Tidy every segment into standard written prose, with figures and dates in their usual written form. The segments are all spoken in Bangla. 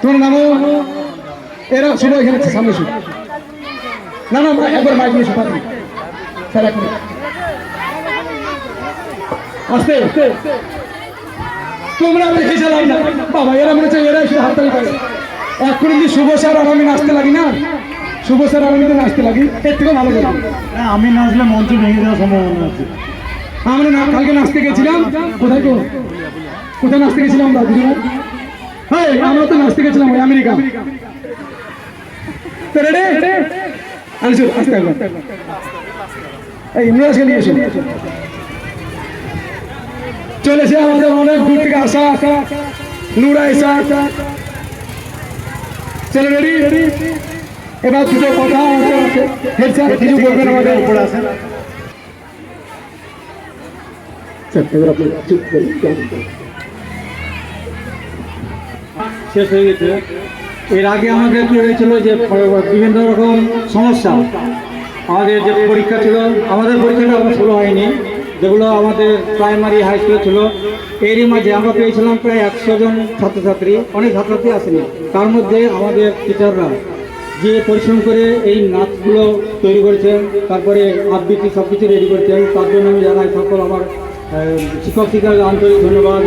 তোমার নাম এরা সবাই এখানে সামনে শুধু না না একবার মাইক নিয়ে শোনা স্যার এক মিনিট আস্তে তোমরা দেখে চালাম না বাবা এরা মনে হচ্ছে এরা এসে হাততালি করে এখন যদি শুভ স্যার আর আমি নাচতে লাগি না শুভ স্যার আর আমি তো নাচতে লাগি এর থেকে ভালো করে আমি নাচলে মঞ্চ ভেঙে দেওয়ার সম্ভাবনা আছে। আমরা না কালকে নাচতে গেছিলাম কোথায় কোথায় নাচতে গেছিলাম আমরা দুজন হ্যাঁ আমরা তো নাচতে গেছিলাম ওই আমেরিকা তো রেডি আনসু আস্তে একবার এই নুরাজকে নিয়ে এসো চলেছে আমাদের অনেক দূর থেকে আসা নুরা এসা চলে রেডি এবার দুটো কথা হেড স্যার কিছু বলবেন আমাদের উপরে আসে শেষ হয়ে গেছে। এর আগে আমাদের কি হয়েছিল যে বিভিন্ন রকম সমস্যা আমাদের যে পরীক্ষা ছিল আমাদের পরীক্ষাটা আমার শুরু হয়নি যেগুলো আমাদের প্রাইমারি হাই স্কুলে ছিল এরই মাঝে আমরা পেয়েছিলাম প্রায় 100 জন ছাত্রছাত্রী অনেক ছাত্রছাত্রী আসেনি তার মধ্যে আমাদের টিচাররা যে পরিশ্রম করে এই নাচগুলো তৈরি করেছেন তারপরে আবৃত্তি সব কিছু রেডি করেছেন তার জন্য আমি জানাই সকল আমার শিক্ষক শিক্ষার আন্তরিক ধন্যবাদ।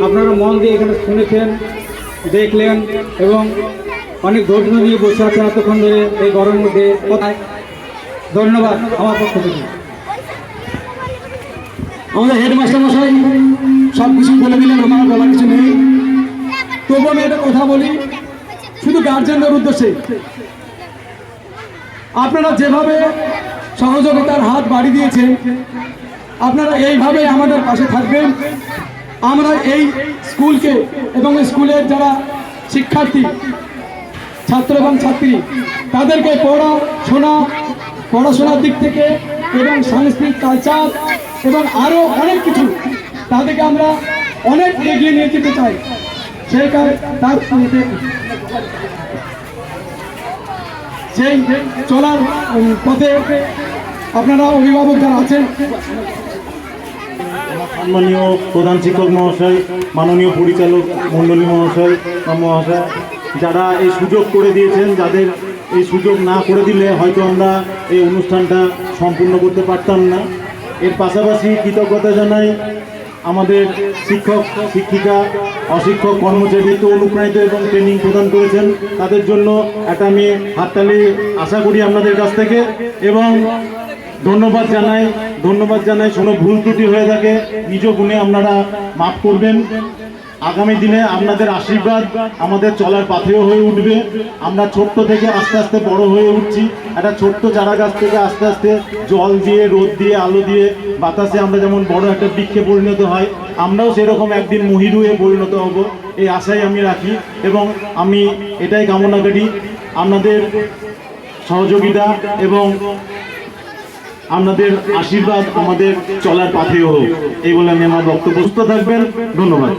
আপনারা মন দিয়ে এখানে শুনেছেন দেখলেন এবং অনেক ধৈর্য নিয়ে বসে আছেন এতক্ষণ ধরে এই গরমের মধ্যে কোথায় ধন্যবাদ আমার পক্ষ থেকে। আমাদের হেডমাস্টার মশাই সব কিছু বলে দিলেন আমার বলার কিছু নেই তবু আমি একটা কথা বলি শুধু গার্জেনদের উদ্দেশ্যে আপনারা যেভাবে সহযোগিতার হাত বাড়িয়ে দিয়েছেন আপনারা এইভাবে আমাদের পাশে থাকবেন আমরা এই স্কুলকে এবং স্কুলের যারা শিক্ষার্থী ছাত্র এবং ছাত্রী তাদেরকে পড়াশোনার দিক থেকে এবং সাংস্কৃতিক কালচার এবং আরও অনেক কিছু তাদেরকে আমরা অনেক এগিয়ে নিয়ে যেতে চাই সেই চলার পথে আপনারা অভিভাবক যারা আছেন সম্মানীয় প্রধান শিক্ষক মহাশয় মাননীয় পরিচালক মণ্ডলী মহাশয় যারা এই সুযোগ করে দিয়েছেন যাদের এই সুযোগ না করে দিলে হয়তো আমরা এই অনুষ্ঠানটা সম্পূর্ণ করতে পারতাম না। এর পাশাপাশি কৃতজ্ঞতা জানাই আমাদের শিক্ষক শিক্ষিকা অশিক্ষক কর্মচারী তো অনুপ্রাণিত এবং ট্রেনিং প্রদান করেছেন তাদের জন্য একটা আমি হাততালি আশা করি আপনাদের কাছ থেকে এবং ধন্যবাদ জানাই কোনো ভুল ত্রুটি হয়ে থাকে নিজ গুণে আপনারা মাফ করবেন। আগামী দিনে আপনাদের আশীর্বাদ আমাদের চলার পাথেয় হয়ে উঠবে। আমরা ছোট্ট থেকে আস্তে আস্তে বড় হয়ে উঠছি একটা ছোট্ট চারা গাছ থেকে আস্তে আস্তে জল দিয়ে রোদ দিয়ে আলো দিয়ে বাতাসে আমরা যেমন বড় একটা বৃক্ষে পরিণত হয় আমরাও সেরকম একদিন মহিরুহে পরিণত হব এই আশাই আমি রাখি এবং আমি এটাই কামনা করি আপনাদের সহযোগিতা এবং আপনাদের আশীর্বাদ আমাদের চলার পাথেয় হোক এই বলে আমি আমার বক্তব্য সুস্থ থাকবেন। ধন্যবাদ।